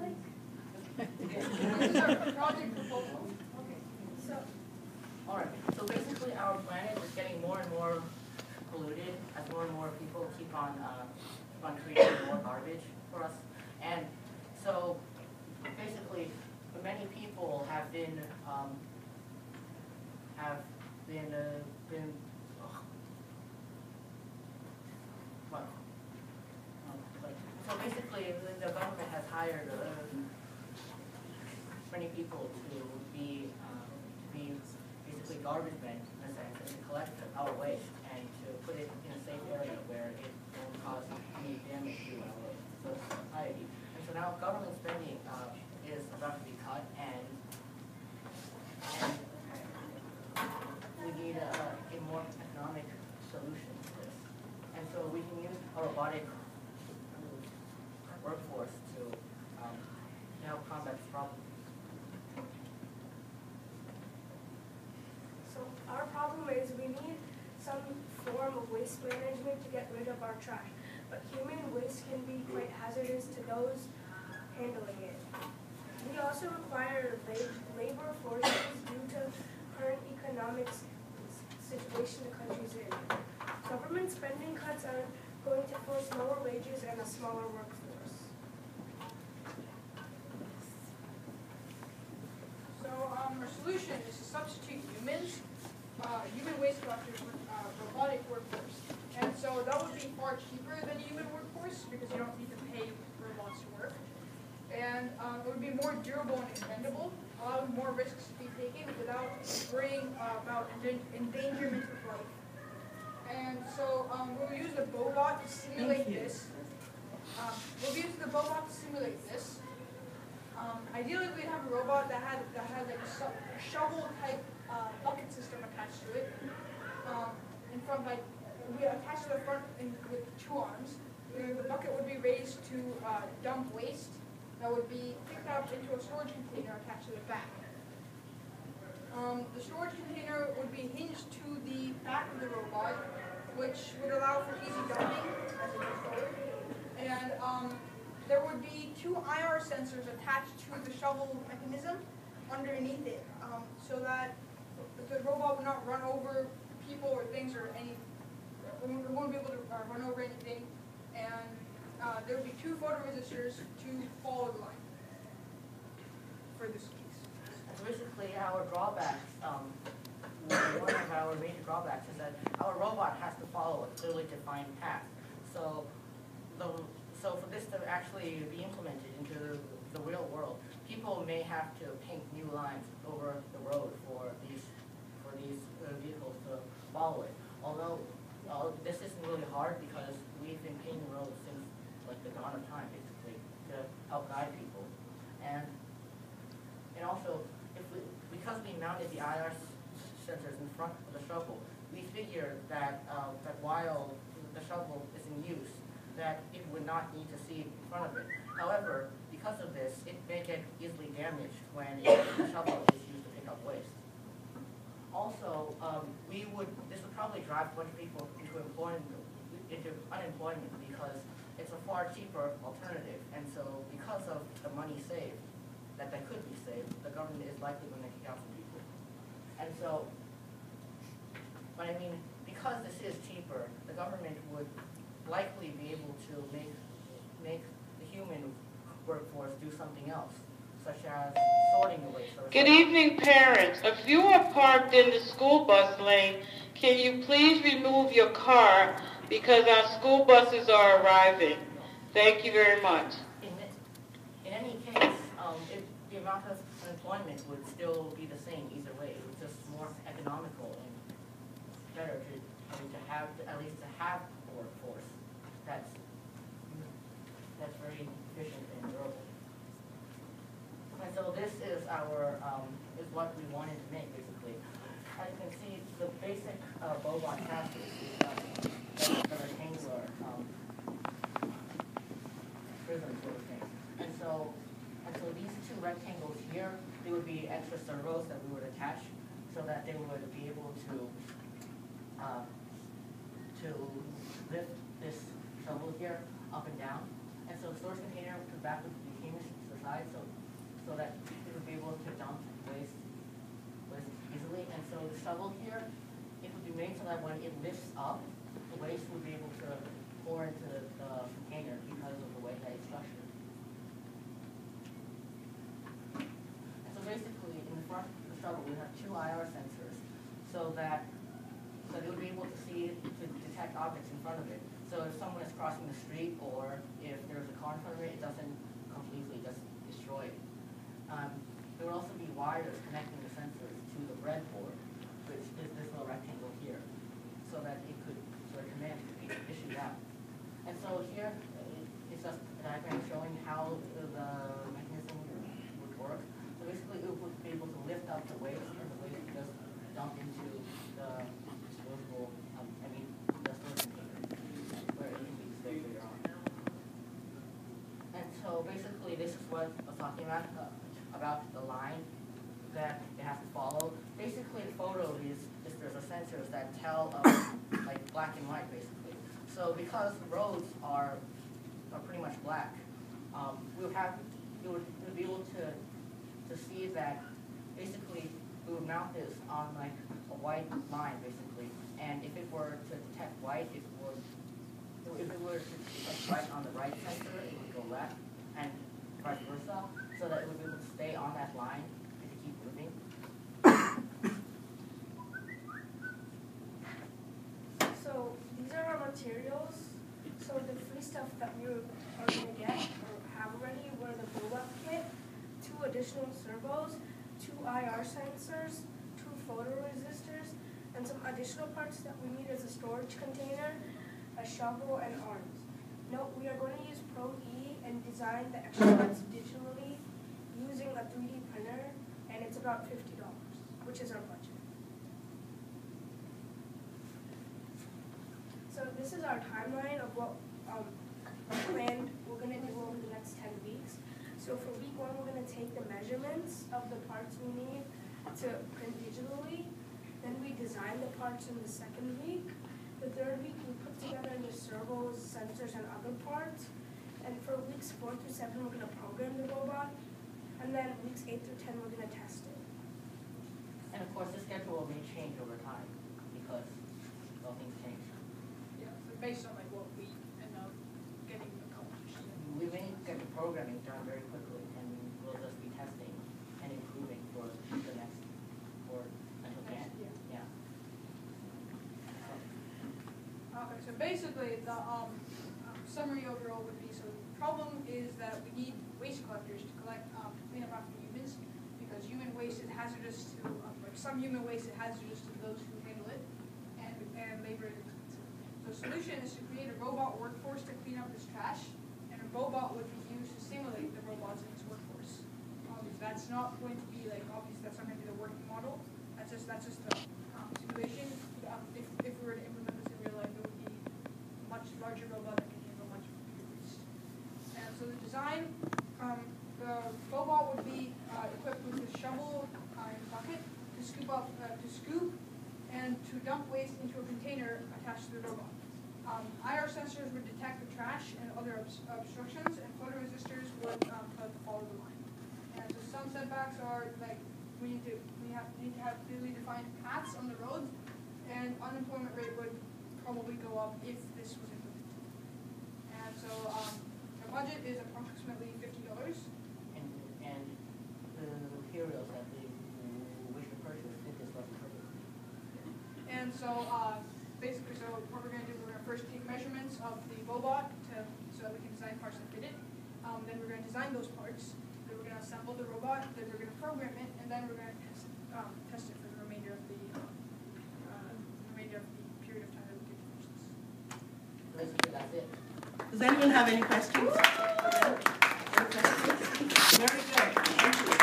like? This is our project proposal. Okay, so, All right. So basically, our planet is getting more and more polluted as more and more people keep on creating more garbage for us. And so basically, many people have been well, so basically, the government has hired many people to be basically garbage men in a sense, and to collect our waste and to put it in a safe area where it won't cause any damage to our society. And so now government spending is about to be cut, and we need a more economic solution to this. And so we can use a robotic workforce to help combat this problem. so our problem is we need some form of waste management to get rid of our trash. But human waste can be quite hazardous to those handling it. We also require labor forces due to current economic situation the country's in. Government spending cuts are going to force lower wages and a smaller workforce. So our solution is to substitute human waste collectors with robotic workforce. And so that would be far cheaper than human workforce because you don't need to pay robots to work. And it would be more durable and expendable, allowing more risks to be taken without worrying about endangerment of life. And so we'll use the Bobot to simulate this. Ideally, we'd have a robot that had like a shovel type bucket system attached to it. In front, like we attach to the front with two arms. The bucket would be raised to dump waste that would be picked up into a storage container attached to the back. The storage container would be hinged to the back of the robot, which would allow for easy dumping as it goes forward. And there would be two IR sensors attached to the shovel mechanism underneath it, so that the robot would not run over people or things or any. It won't be able to run over anything. And there would be two photoresistors to follow the line for this piece. And so basically, our drawbacks, one of our major drawbacks is that our robot has to follow a clearly defined path. So for this to actually be implemented into the real world, people may have to paint new lines over the road for these vehicles to follow it. Although this isn't really hard because we've been painting roads since like the dawn of time, basically, to help guide people. And also, because we mounted the IR sensors in front of the shovel, we figured that while the shovel is in use, that it would not need to see in front of it. However, because of this, it may get easily damaged when the shovel is used to pick up waste. Also, this would probably drive a bunch of people into unemployment because it's a far cheaper alternative. And so because of the money saved, that could be saved, the government is likely going to kick out some people. And so, but I mean, because this is cheaper, the government would likely be able to make the human workforce do something else, such as sorting the waste. Good evening, parents. If you are parked in the school bus lane, can you please remove your car because our school buses are arriving? Thank you very much. In any case, the amount of unemployment would still be the same either way. It was just more economical and better at least to have a workforce that's very efficient and durable. And so this is is what we wanted to make basically. As you can see, the basic Bobot chassis is a rectangular prism sort of thing. And so these two rectangles here, they would be extra servos that we would attach so that they would be able to lift this shovel here up and down. And so the storage container to back would be hinged, so the inside, so that it would be able to dump waste easily. And so the shovel here, it would be made so that when it lifts up, the waste would be able to pour into the container because of the way that it's structured. And so basically, in the front of the shovel, we have 2 IR sensors, so that it would be able to see, to detect objects in front of it. So if someone is crossing the street, or if there's a car in front of it, it doesn't completely just destroy it. There would also be wires connecting the sensors to the breadboard, which is this little rectangle here, so that command could be issued out. And so here, it's just a diagram showing how the mechanism would work. So basically, it would be able to lift up the waste, and the waste would just dump into the disposable, the storage container, where it can be disposed later on. And so basically, this is what I was talking about the line that it has to follow. Basically, the photo is there's a sensors that tell like black and white, basically. So because roads are pretty much black, we would be able to see that basically we would mount this on like a white line, basically. And if it were to detect white, if it were to detect white on the right sensor, it would go left, and vice versa, so that it would be able to stay on that line and to keep moving. So these are our materials. So the free stuff that we are going to get or have already were the build-up kit, 2 additional servos, 2 IR sensors, 2 photoresistors, and some additional parts that we need as a storage container, a shovel, and arms. Note, we are going to use Pro-E and design the extra parts digitally using a 3D printer, and it's about $50, which is our budget. So this is our timeline of what planned we're going to do over the next 10 weeks. So for week 1, we're going to take the measurements of the parts we need to print digitally. Then we design the parts in the 2nd week. The 3rd week, we put together the servos, sensors, and other parts. And for weeks 4 through 7, we're going to program the robot. And then weeks 8 through 10, we're going to test it. And of course, the schedule may change over time because all things change. Yeah, so based on like what we end up getting accomplished. We may get the programming done very quickly, and we'll just be testing and improving for the next, or until the end. Yeah. Okay, so basically the summary overall would be, so the problem is that we need waste collectors to clean up after humans, because human waste is hazardous to, like some human waste is hazardous to those who handle it, and labor is expensive. So the solution is to create a robot workforce to clean up this trash, and a robot would be used to simulate the robots in this workforce. That's not going to be like, obviously that's not going to be the working model, that's just the simulation. If we were to implement this in real life, it would be a much larger robot that can handle much bigger waste. And so the design, the robot would be equipped with a shovel and bucket to scoop and to dump waste into a container attached to the robot. IR sensors would detect the trash and other obstructions, and photoresistors would follow the line. And so some setbacks are like we need to have clearly defined paths on the roads, and unemployment rate would probably go up if this was implemented. And so the budget is approximately $50. And the materials that they wish to purchase, it is what we purchase. And so basically, so what we're going to do, we're going to first take measurements of the robot so that we can design parts that fit it. Then we're going to design those parts. Then we're going to assemble the robot. Then we're going to program it, and then we're going to test it for the remainder of the period of time that we get to finish this. Basically, that's it. Does anyone have any questions? Very good. Thank you.